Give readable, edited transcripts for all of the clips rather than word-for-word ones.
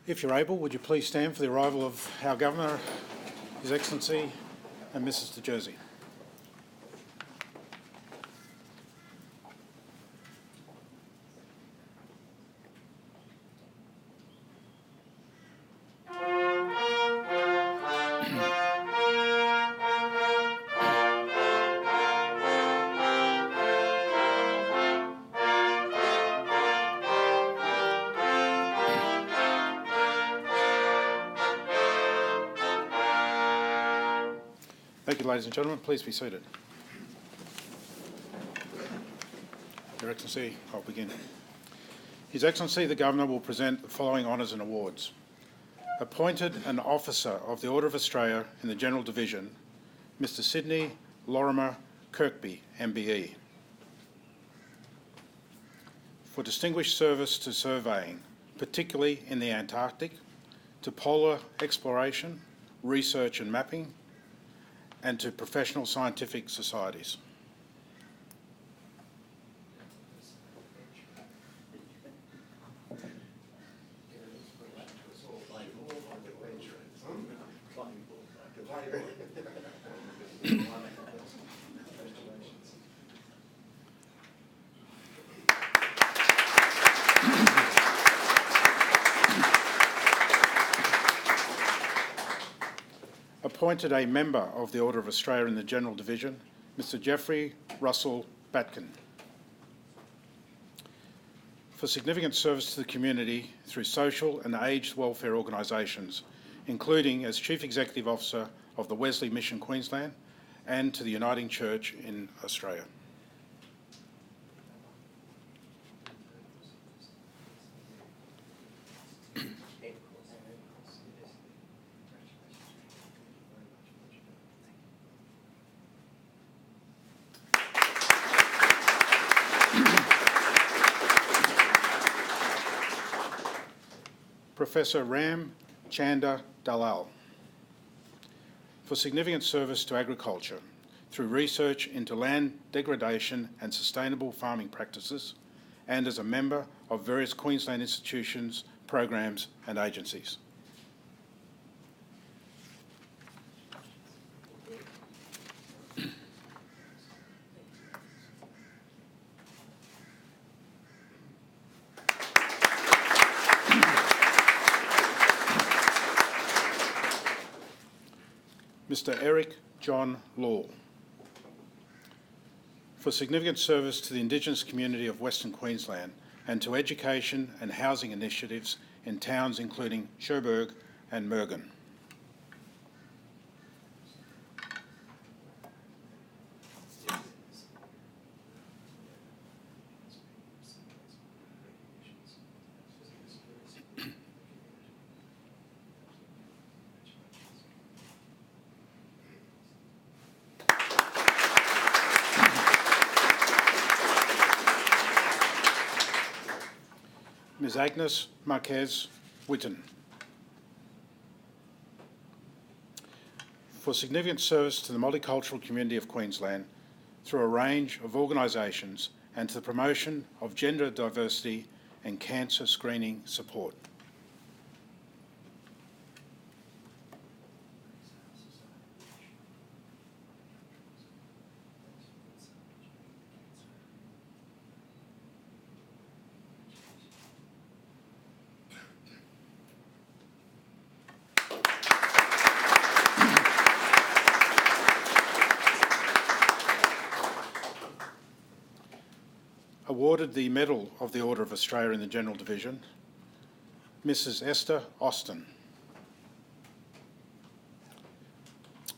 If you're able, would you please stand for the arrival of our Governor, His Excellency, and Mrs. De Jersey. Thank you, ladies and gentlemen. Please be seated. Your Excellency, I'll begin. His Excellency the Governor will present the following honours and awards. Appointed an Officer of the Order of Australia in the General Division, Mr. Sidney Lorimer Kirkby, MBE. For distinguished service to surveying, particularly in the Antarctic, to polar exploration, research and mapping, and to professional scientific societies. Appointed a member of the Order of Australia in the General Division, Mr. Geoffrey Russell Batkin. For significant service to the community through social and aged welfare organisations, including as Chief Executive Officer of the Wesley Mission Queensland and to the Uniting Church in Australia. Professor Ram Chanda Dalal, for significant service to agriculture through research into land degradation and sustainable farming practices, and as a member of various Queensland institutions, programs and agencies. Mr. Eric John Law, for significant service to the Indigenous community of Western Queensland and to education and housing initiatives in towns including Cherbourg and Mergen. Ms. Agnes Marquez Witten, for significant service to the multicultural community of Queensland through a range of organisations and to the promotion of gender diversity and cancer screening support. Awarded the Medal of the Order of Australia in the General Division, Mrs. Esther Austin.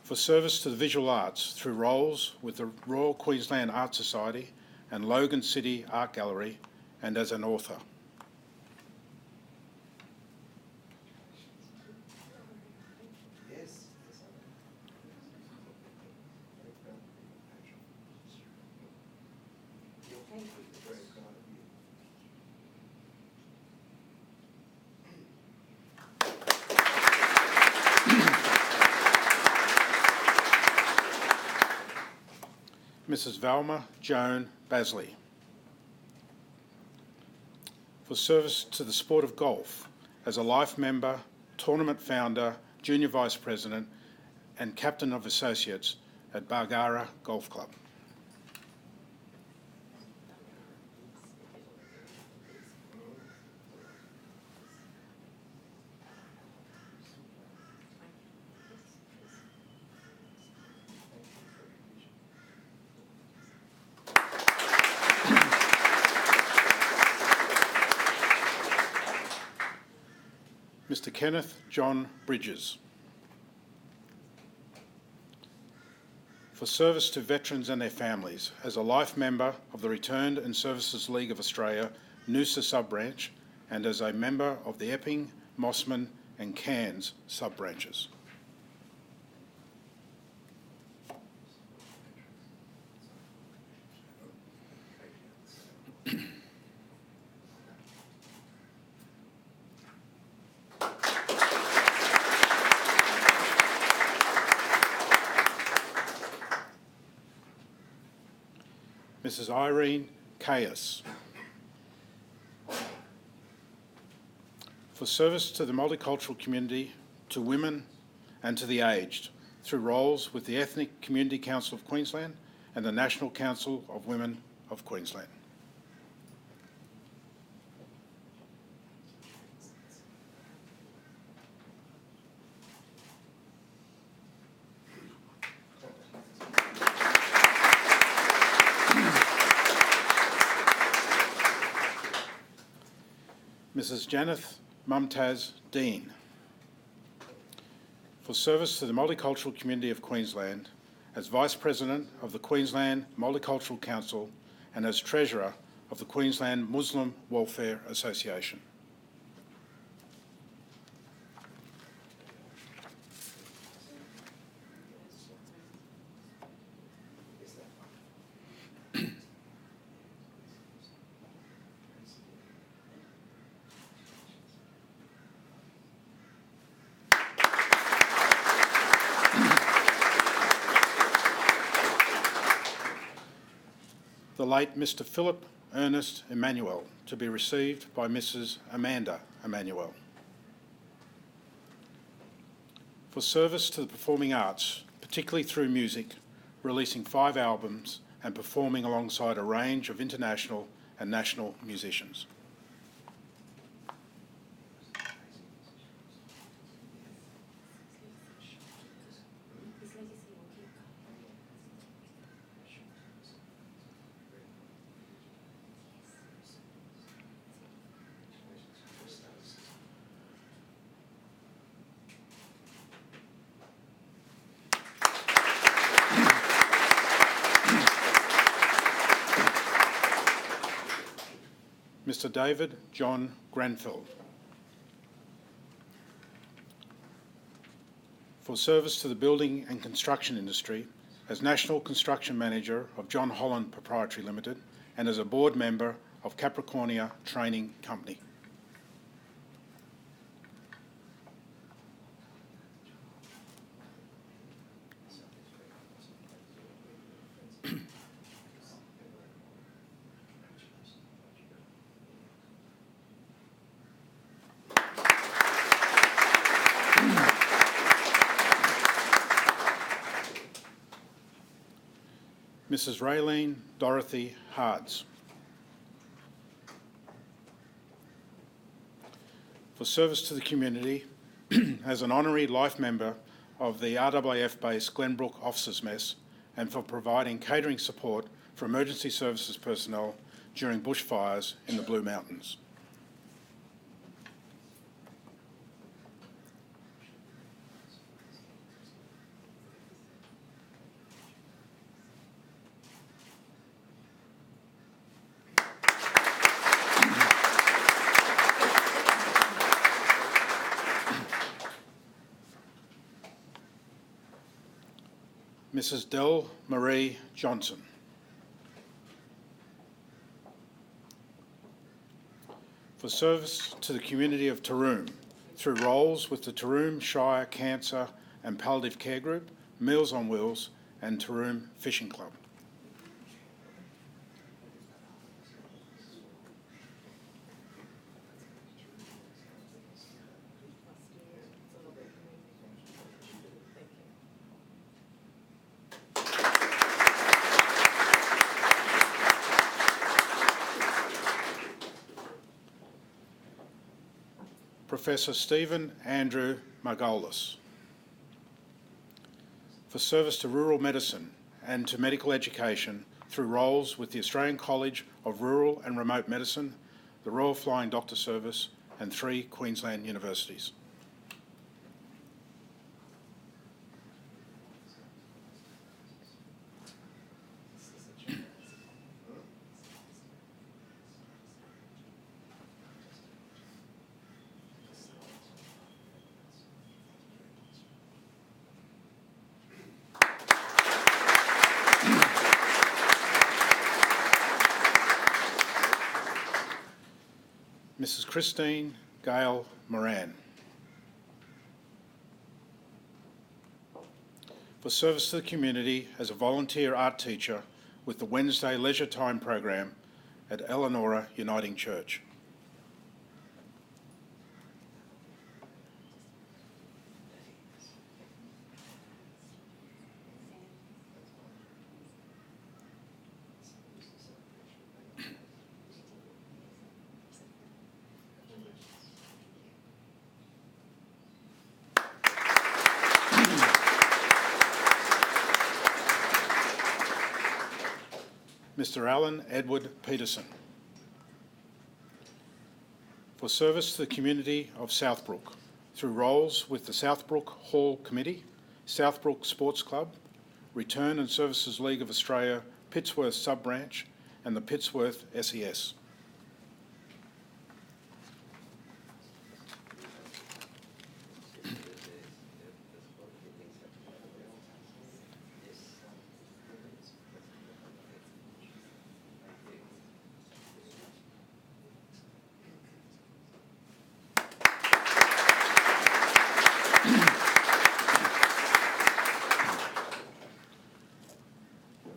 For service to the visual arts through roles with the Royal Queensland Art Society and Logan City Art Gallery and as an author. Mrs. Valma Joan Basley, for service to the sport of golf as a life member, tournament founder, junior vice president and captain of associates at Bargara Golf Club. Mr. Kenneth John Bridges. For service to veterans and their families as a life member of the Returned and Services League of Australia, Noosa sub-branch, and as a member of the Epping, Mossman and Cairns sub-branches. Mrs. Irene Caius. For service to the multicultural community, to women and to the aged, through roles with the Ethnic Community Council of Queensland and the National Council of Women of Queensland. Mrs. Janeth Mumtaz Dean. For service to the multicultural community of Queensland as Vice President of the Queensland Multicultural Council and as Treasurer of the Queensland Muslim Welfare Association. The late Mr. Philip Ernest Emmanuel, to be received by Mrs. Amanda Emmanuel. For service to the performing arts, particularly through music, releasing 5 albums and performing alongside a range of international and national musicians. Mr. David John Granfeld. For service to the building and construction industry as National Construction Manager of John Holland Proprietary Limited and as a board member of Capricornia Training Company. Mrs. Raylene Dorothy Hards. For service to the community as an honorary life member of the RAAF-based Glenbrook Officers Mess and for providing catering support for emergency services personnel during bushfires in the Blue Mountains. Mrs. Del Marie Johnson. For service to the community of Taroom through roles with the Taroom Shire Cancer and Palliative Care Group, Meals on Wheels and Taroom Fishing Club. Professor Stephen Andrew Margolis. For service to rural medicine and to medical education through roles with the Australian College of Rural and Remote Medicine, the Royal Flying Doctor Service, and 3 Queensland universities. Mrs. Christine Gail Moran. For service to the community as a volunteer art teacher with the Wednesday Leisure Time program at Eleanora Uniting Church. Mr. Alan Edward Peterson. For service to the community of Southbrook through roles with the Southbrook Hall Committee, Southbrook Sports Club, Return and Services League of Australia, Pittsworth Sub-Branch, and the Pittsworth SES.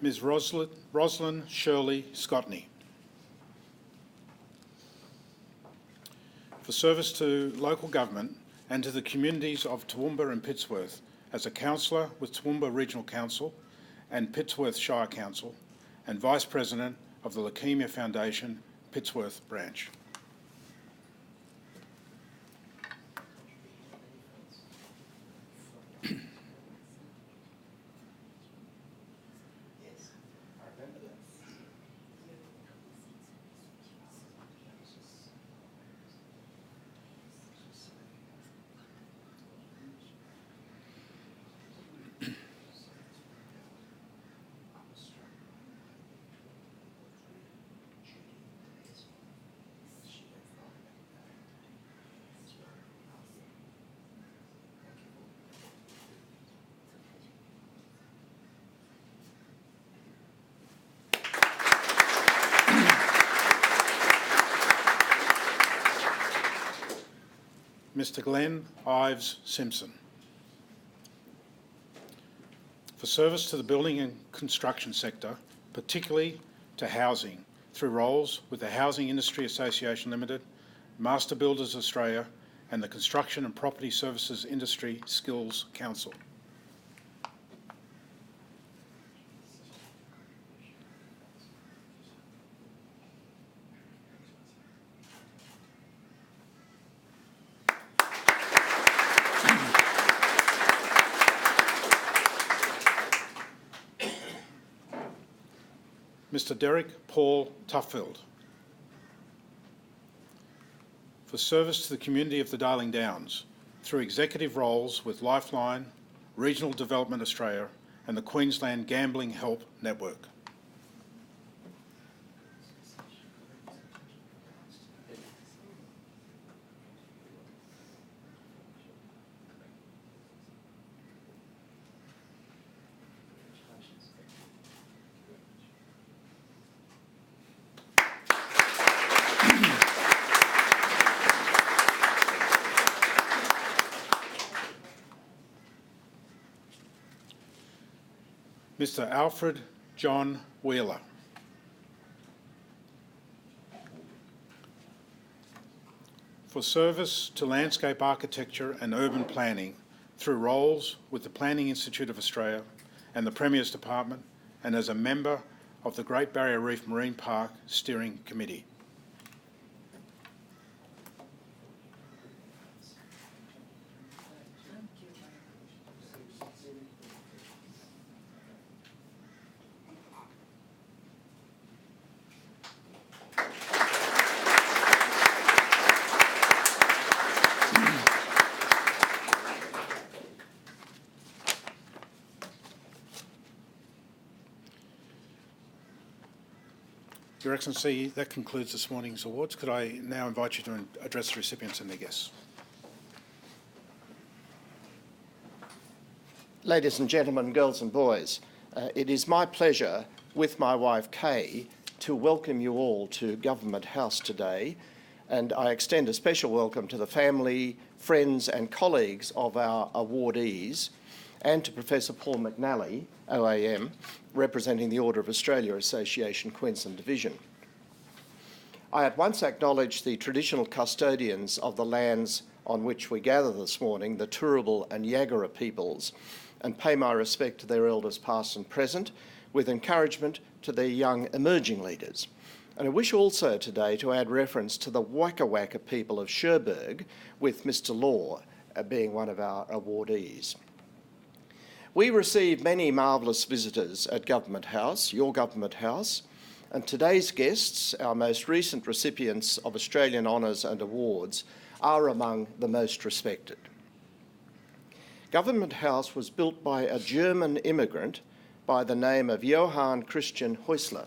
Ms. Rosalind Shirley Scotney. For service to local government and to the communities of Toowoomba and Pittsworth as a councillor with Toowoomba Regional Council and Pittsworth Shire Council and Vice President of the Leukaemia Foundation, Pittsworth Branch. Mr. Glenn Ives Simpson. For service to the building and construction sector, particularly to housing, through roles with the Housing Industry Association Limited, Master Builders Australia, and the Construction and Property Services Industry Skills Council. Mr. Derek Paul Tuffield. For service to the community of the Darling Downs through executive roles with Lifeline, Regional Development Australia and the Queensland Gambling Help Network. Mr. Alfred John Wheeler. For service to landscape architecture and urban planning through roles with the Planning Institute of Australia and the Premier's Department, and as a member of the Great Barrier Reef Marine Park Steering Committee. Your Excellency, that concludes this morning's awards. Could I now invite you to address the recipients and their guests? Ladies and gentlemen, girls and boys, it is my pleasure with my wife Kay to welcome you all to Government House today, and I extend a special welcome to the family, friends and colleagues of our awardees, and to Professor Paul McNally, OAM, representing the Order of Australia Association Queensland Division. I at once acknowledge the traditional custodians of the lands on which we gather this morning, the Turrbal and Yagara peoples, and pay my respect to their elders past and present, with encouragement to their young emerging leaders. And I wish also today to add reference to the Waka Waka people of Cherbourg, with Mr Law being one of our awardees. We receive many marvellous visitors at Government House, your Government House, and today's guests, our most recent recipients of Australian Honours and Awards, are among the most respected. Government House was built by a German immigrant by the name of Johann Christian Häusler.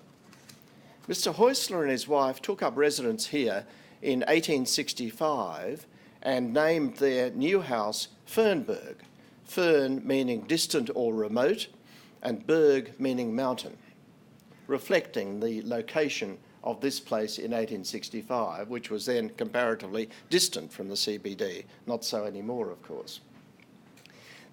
Mr Häusler and his wife took up residence here in 1865 and named their new house Fernberg, Fern meaning distant or remote, and Berg meaning mountain, reflecting the location of this place in 1865, which was then comparatively distant from the CBD, not so anymore, of course.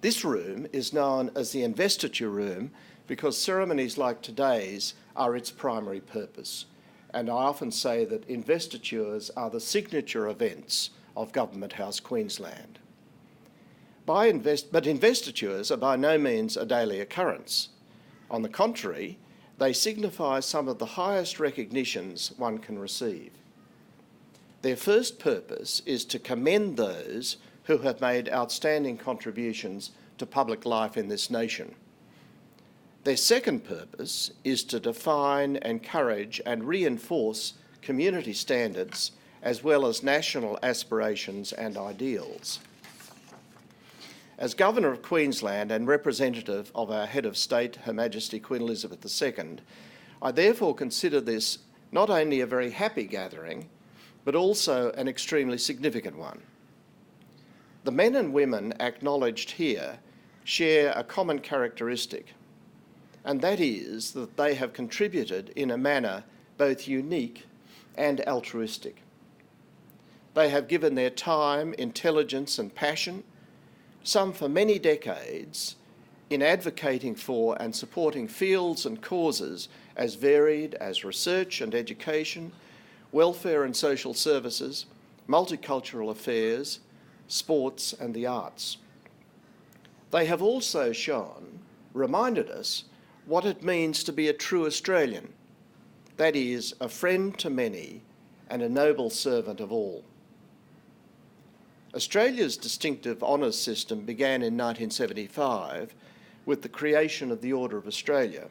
This room is known as the Investiture room because ceremonies like today's are its primary purpose. And I often say that investitures are the signature events of Government House Queensland. But investitures are by no means a daily occurrence. On the contrary, they signify some of the highest recognitions one can receive. Their first purpose is to commend those who have made outstanding contributions to public life in this nation. Their second purpose is to define, encourage and reinforce community standards as well as national aspirations and ideals. As Governor of Queensland and representative of our Head of State, Her Majesty Queen Elizabeth II, I therefore consider this not only a very happy gathering, but also an extremely significant one. The men and women acknowledged here share a common characteristic, and that is that they have contributed in a manner both unique and altruistic. They have given their time, intelligence and passion, some for many decades, in advocating for and supporting fields and causes as varied as research and education, welfare and social services, multicultural affairs, sports and the arts. They have also reminded us what it means to be a true Australian, that is, a friend to many and a noble servant of all. Australia's distinctive honours system began in 1975 with the creation of the Order of Australia,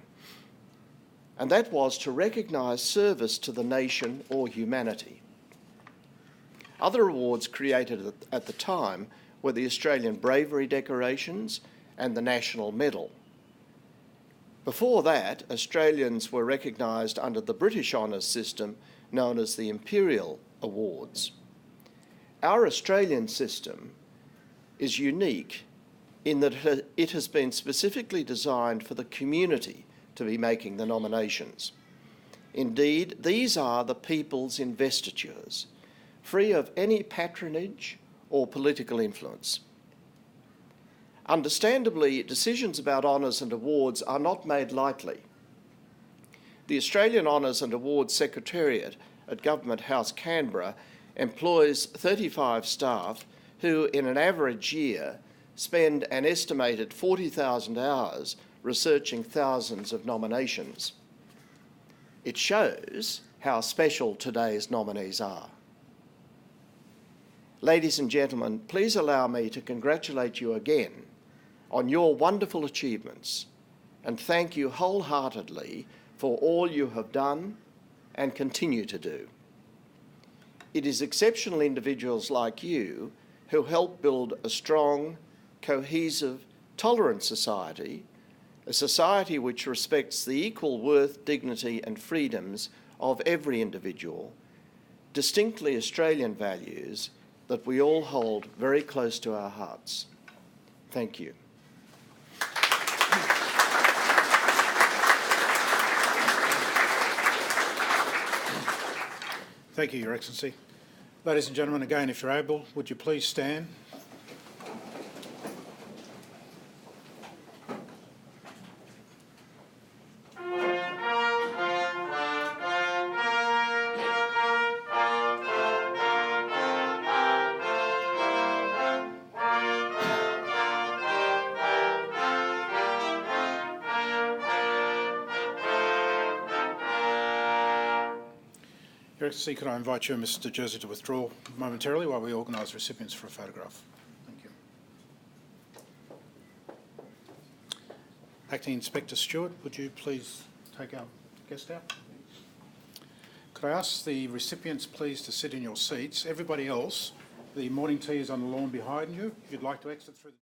and that was to recognise service to the nation or humanity. Other awards created at the time were the Australian Bravery Decorations and the National Medal. Before that, Australians were recognised under the British honours system known as the Imperial Awards. Our Australian system is unique in that it has been specifically designed for the community to be making the nominations. Indeed, these are the people's investitures, free of any patronage or political influence. Understandably, decisions about honours and awards are not made lightly. The Australian Honours and Awards Secretariat at Government House Canberra employs 35 staff who, in an average year, spend an estimated 40,000 hours researching thousands of nominations. It shows how special today's nominees are. Ladies and gentlemen, please allow me to congratulate you again on your wonderful achievements and thank you wholeheartedly for all you have done and continue to do. It is exceptional individuals like you who help build a strong, cohesive, tolerant society, a society which respects the equal worth, dignity and freedoms of every individual, distinctly Australian values that we all hold very close to our hearts. Thank you. Thank you, Your Excellency. Ladies and gentlemen, again, if you're able, would you please stand? Your Excellency, could I invite you and Mr Jersey to withdraw momentarily while we organise recipients for a photograph? Thank you. Acting Inspector Stewart, would you please take our guest out? Could I ask the recipients please to sit in your seats? Everybody else, the morning tea is on the lawn behind you. If you'd like to exit through the